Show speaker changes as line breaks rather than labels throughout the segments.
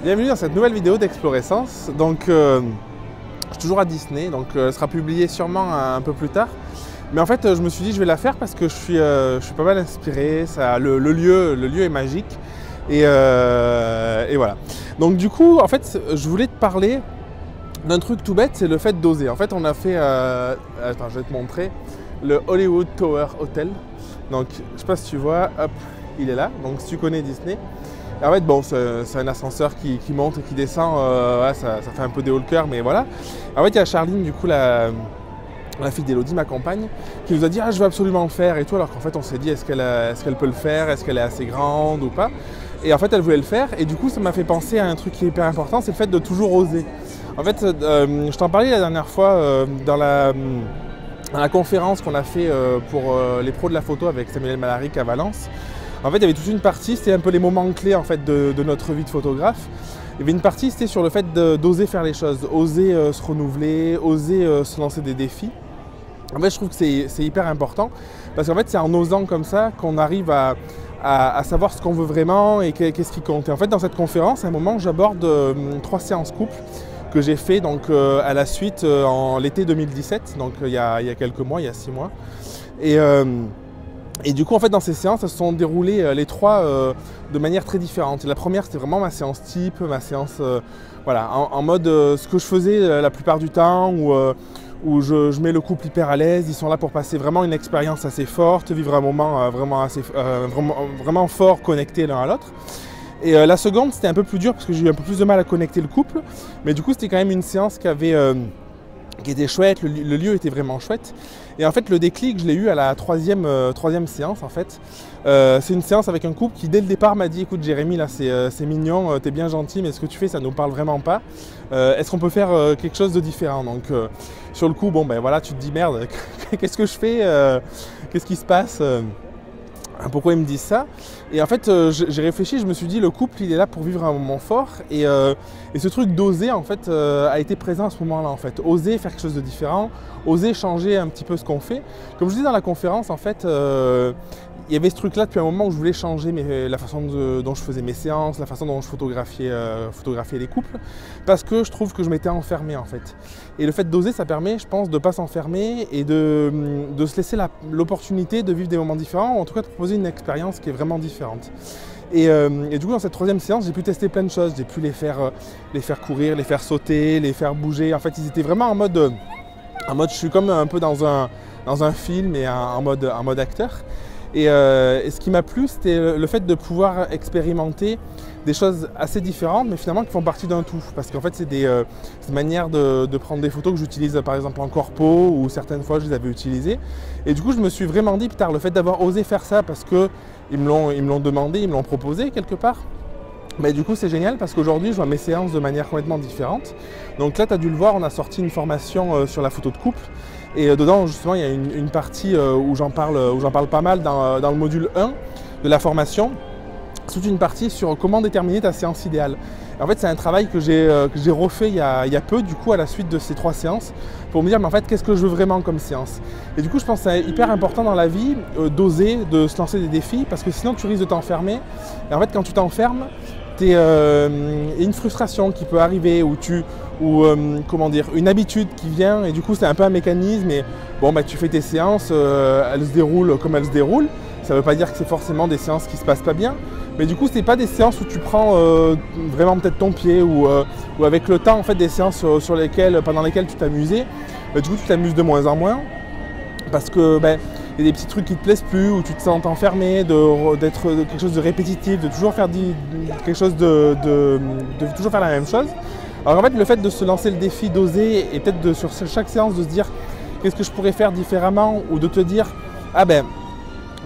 Bienvenue dans cette nouvelle vidéo d'Explorescence. Donc, je suis toujours à Disney, donc elle sera publiée sûrement un peu plus tard. Mais en fait, je me suis dit je vais la faire parce que je suis pas mal inspiré. Le lieu est magique. Et voilà. Donc du coup, en fait, je voulais te parler d'un truc tout bête, c'est le fait d'oser. En fait, on a fait, attends, je vais te montrer, le Hollywood Tower Hotel. Donc, je sais pas si tu vois, hop, il est là. Donc, si tu connais Disney. En fait, bon, c'est un ascenseur qui monte et qui descend, ouais, ça fait un peu des hauts le cœur, mais voilà. En fait, il y a Charline, du coup, la fille d'Elodie, ma compagne, qui nous a dit « Ah, je veux absolument le faire » et tout, alors qu'en fait, on s'est dit « Est-ce qu'elle peut le faire? Est-ce qu'elle est assez grande ou pas ?» Et en fait, elle voulait le faire, et du coup, ça m'a fait penser à un truc qui est hyper important, c'est le fait de toujours oser. En fait, je t'en parlais la dernière fois dans la conférence qu'on a fait pour les pros de la photo avec Samuel Malaric à Valence. En fait, il y avait toute une partie, c'était un peu les moments clés en fait, de notre vie de photographe. Il y avait une partie, c'était sur le fait d'oser faire les choses, oser se renouveler, oser se lancer des défis. En fait, je trouve que c'est hyper important parce qu'en fait, c'est en osant comme ça qu'on arrive à savoir ce qu'on veut vraiment et qu'est-ce qui compte. Et en fait, dans cette conférence, à un moment, j'aborde 3 séances couple que j'ai fait donc, à la suite en l'été 2017, donc il y a quelques mois, il y a 6 mois. Et du coup, en fait, dans ces séances, elles se sont déroulées les 3 de manière très différente. Et la première, c'était vraiment ma séance type, ma séance voilà, en mode ce que je faisais la plupart du temps, où je mets le couple hyper à l'aise. Ils sont là pour passer vraiment une expérience assez forte, vivre un moment vraiment fort, connecté l'un à l'autre. Et la seconde, c'était un peu plus dur parce que j'ai eu un peu plus de mal à connecter le couple. Mais du coup, c'était quand même une séance qui était chouette, le lieu était vraiment chouette. Et en fait, le déclic, je l'ai eu à la troisième séance, en fait. C'est une séance avec un couple qui, dès le départ, m'a dit « Écoute, Jérémy, là, c'est mignon, t'es bien gentil, mais ce que tu fais, ça nous parle vraiment pas. Est-ce qu'on peut faire quelque chose de différent ?» Donc, sur le coup, bon, ben voilà, tu te dis « Merde, qu'est-ce que je fais qu'est-ce qui se passe pourquoi ils me disent ça ?» Et en fait, j'ai réfléchi, je me suis dit, le couple, il est là pour vivre un moment fort. Et ce truc d'oser, en fait, a été présent à ce moment-là, en fait. Oser faire quelque chose de différent, oser changer un petit peu ce qu'on fait. Comme je dis dans la conférence, en fait, il y avait ce truc-là depuis un moment où je voulais changer la façon dont je faisais mes séances, la façon dont je photographiais les couples, parce que je trouve que je m'étais enfermé, en fait. Et le fait d'oser, ça permet, je pense, de ne pas s'enfermer et de se laisser l'opportunité de vivre des moments différents, ou en tout cas de proposer une expérience qui est vraiment différente. Et du coup, dans cette 3e séance, j'ai pu tester plein de choses. J'ai pu les faire courir, les faire sauter, les faire bouger. En fait, ils étaient vraiment en mode je suis comme un peu dans un film et en mode acteur. Et ce qui m'a plu, c'était le fait de pouvoir expérimenter des choses assez différentes, mais finalement qui font partie d'un tout. Parce qu'en fait, c'est des manières de prendre des photos que j'utilise par exemple en corpo, ou certaines fois je les avais utilisées. Et du coup, je me suis vraiment dit, putain, le fait d'avoir osé faire ça, parce qu'ils me l'ont demandé, ils me l'ont proposé quelque part, mais du coup, c'est génial parce qu'aujourd'hui, je vois mes séances de manière complètement différente. Donc là, tu as dû le voir, on a sorti une formation sur la photo de couple. Et dedans, justement, il y a une partie où j'en parle pas mal dans le module 1 de la formation. Toute une partie sur comment déterminer ta séance idéale. Et en fait, c'est un travail que j'ai refait il y a peu, du coup, à la suite de ces 3 séances, pour me dire, mais en fait, qu'est-ce que je veux vraiment comme séance? Et du coup, je pense que c'est hyper important dans la vie d'oser, de se lancer des défis, parce que sinon, tu risques de t'enfermer. Et en fait, quand tu t'enfermes, il y a une frustration qui peut arriver, comment dire, une habitude qui vient, et du coup c'est un peu un mécanisme, et bon bah tu fais tes séances, elles se déroulent comme elles se déroulent. Ça ne veut pas dire que c'est forcément des séances qui se passent pas bien, mais du coup c'est pas des séances où tu prends vraiment peut-être ton pied, ou avec le temps en fait des séances pendant lesquelles tu t'amusais, du coup tu t'amuses de moins en moins, parce que il y a des petits trucs qui te plaisent plus, où tu te sens enfermé, d'être quelque chose de répétitif, de toujours faire quelque chose de toujours faire la même chose. Alors en fait, le fait de se lancer le défi, d'oser, et peut-être sur chaque séance de se dire qu'est-ce que je pourrais faire différemment, ou de te dire ah ben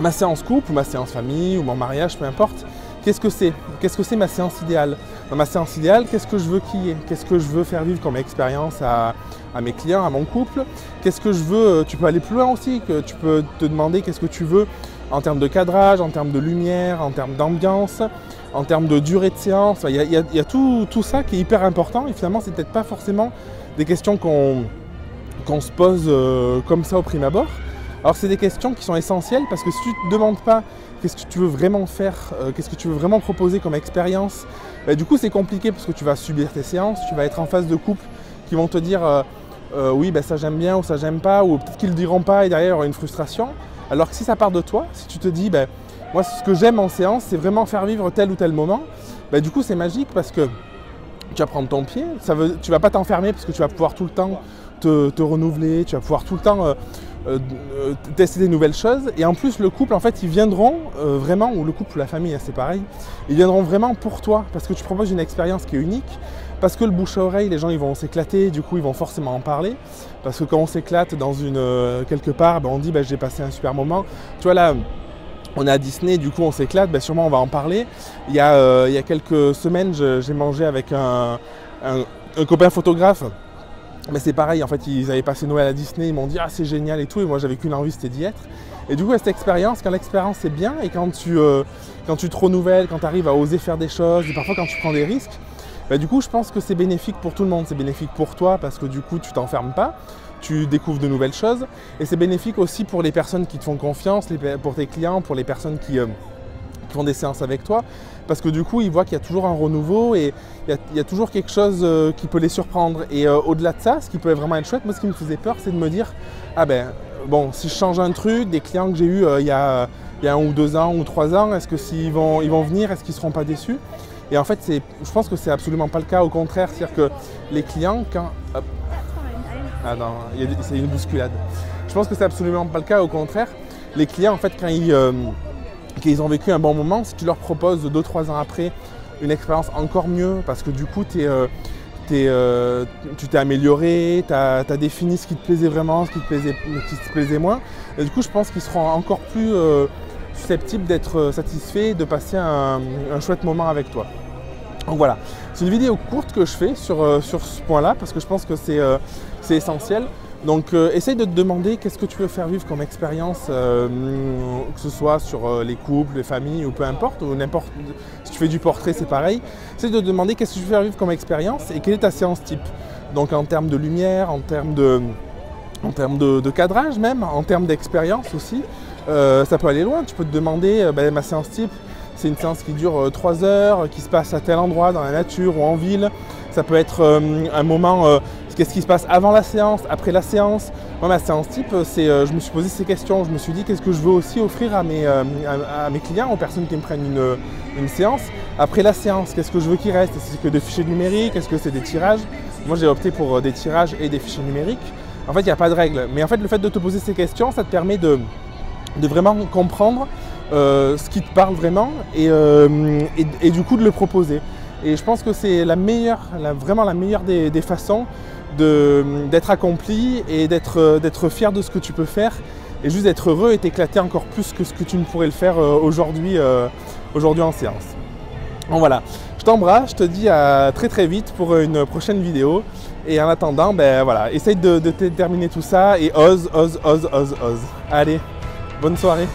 ma séance couple, ou ma séance famille, ou mon mariage, peu importe, qu'est-ce que c'est? Qu'est-ce que c'est ma séance idéale? Dans ma séance idéale, qu'est-ce que je veux qu'il y ait? Qu'est-ce que je veux faire vivre comme expérience à mes clients, à mon couple? Qu'est-ce que je veux? Tu peux aller plus loin aussi, que tu peux te demander qu'est-ce que tu veux en termes de cadrage, en termes de lumière, en termes d'ambiance, en termes de durée de séance. Il y a tout ça qui est hyper important, et finalement, c'est peut-être pas forcément des questions qu'on se pose comme ça au prime abord. Alors c'est des questions qui sont essentielles parce que si tu ne te demandes pas qu'est-ce que tu veux vraiment faire, qu'est-ce que tu veux vraiment proposer comme expérience, du coup c'est compliqué parce que tu vas subir tes séances, tu vas être en face de couples qui vont te dire oui ça j'aime bien ou ça j'aime pas, ou peut-être qu'ils ne le diront pas et derrière il y aura une frustration. Alors que si ça part de toi, si tu te dis moi ce que j'aime en séance c'est vraiment faire vivre tel ou tel moment, du coup c'est magique parce que tu vas prendre ton pied, tu ne vas pas t'enfermer parce que tu vas pouvoir tout le temps te renouveler, tu vas pouvoir tout le temps tester des nouvelles choses. Et en plus le couple en fait ils viendront vraiment, ou le couple ou la famille c'est pareil, ils viendront vraiment pour toi parce que tu proposes une expérience qui est unique, parce que le bouche à oreille, les gens ils vont s'éclater, du coup ils vont forcément en parler, parce que quand on s'éclate dans quelque part, on dit j'ai passé un super moment. Tu vois là, on est à Disney, du coup on s'éclate, sûrement on va en parler. Il y a quelques semaines, j'ai mangé avec un copain photographe. Mais c'est pareil, en fait, ils avaient passé Noël à Disney, ils m'ont dit « Ah, c'est génial et tout », et moi j'avais qu'une envie, c'était d'y être. Et du coup, cette expérience, quand l'expérience est bien, et quand tu te renouvelles, quand tu arrives à oser faire des choses, et parfois quand tu prends des risques, du coup, je pense que c'est bénéfique pour tout le monde. C'est bénéfique pour toi, parce que du coup, tu t'enfermes pas, tu découvres de nouvelles choses, et c'est bénéfique aussi pour les personnes qui te font confiance, pour tes clients, pour les personnes qui font des séances avec toi, parce que du coup ils voient qu'il y a toujours un renouveau et il y a toujours quelque chose qui peut les surprendre. Et au-delà de ça, ce qui peut vraiment être chouette, moi ce qui me faisait peur c'est de me dire bon, si je change un truc, des clients que j'ai eu il y a 1 ou 2 ans ou 3 ans, est-ce que s'ils vont venir, est-ce qu'ils ne seront pas déçus? Et en fait je pense que c'est absolument pas le cas, au contraire, c'est-à-dire que les clients quand... Hop. Ah non, c'est une bousculade. Je pense que c'est absolument pas le cas, au contraire, les clients en fait quand ils ont vécu un bon moment, si tu leur proposes 2-3 ans après une expérience encore mieux, parce que du coup tu t'es amélioré, tu as défini ce qui te plaisait vraiment, ce qui te plaisait moins, et du coup je pense qu'ils seront encore plus susceptibles d'être satisfaits, de passer un chouette moment avec toi. Donc voilà, c'est une vidéo courte que je fais sur ce point-là, parce que je pense que c'est essentiel. Donc essaye de te demander qu'est-ce que tu veux faire vivre comme expérience, que ce soit sur les couples, les familles ou peu importe, ou n'importe, si tu fais du portrait c'est pareil. Essaye de te demander qu'est-ce que tu veux faire vivre comme expérience et quelle est ta séance type. Donc en termes de lumière, en termes de cadrage même, en termes d'expérience aussi, ça peut aller loin. Tu peux te demander, ma séance type, c'est une séance qui dure 3 heures, qui se passe à tel endroit, dans la nature ou en ville. Ça peut être un moment, qu'est-ce qui se passe avant la séance, après la séance. Moi, ma séance type, je me suis posé ces questions. Je me suis dit, qu'est-ce que je veux aussi offrir à mes clients, aux personnes qui me prennent une séance. Après la séance, qu'est-ce que je veux qu'il reste? Est-ce que des fichiers numériques? Est-ce que c'est des tirages? Moi, j'ai opté pour des tirages et des fichiers numériques. En fait, il n'y a pas de règle. Mais en fait, le fait de te poser ces questions, ça te permet de vraiment comprendre ce qui te parle vraiment et du coup de le proposer. Et je pense que c'est vraiment la meilleure des façons d'être accompli et d'être fier de ce que tu peux faire et juste d'être heureux et t'éclater encore plus que ce que tu ne pourrais le faire aujourd'hui en séance. Donc voilà, je t'embrasse, je te dis à très très vite pour une prochaine vidéo. Et en attendant, voilà, essaye de terminer tout ça et ose. Allez, bonne soirée.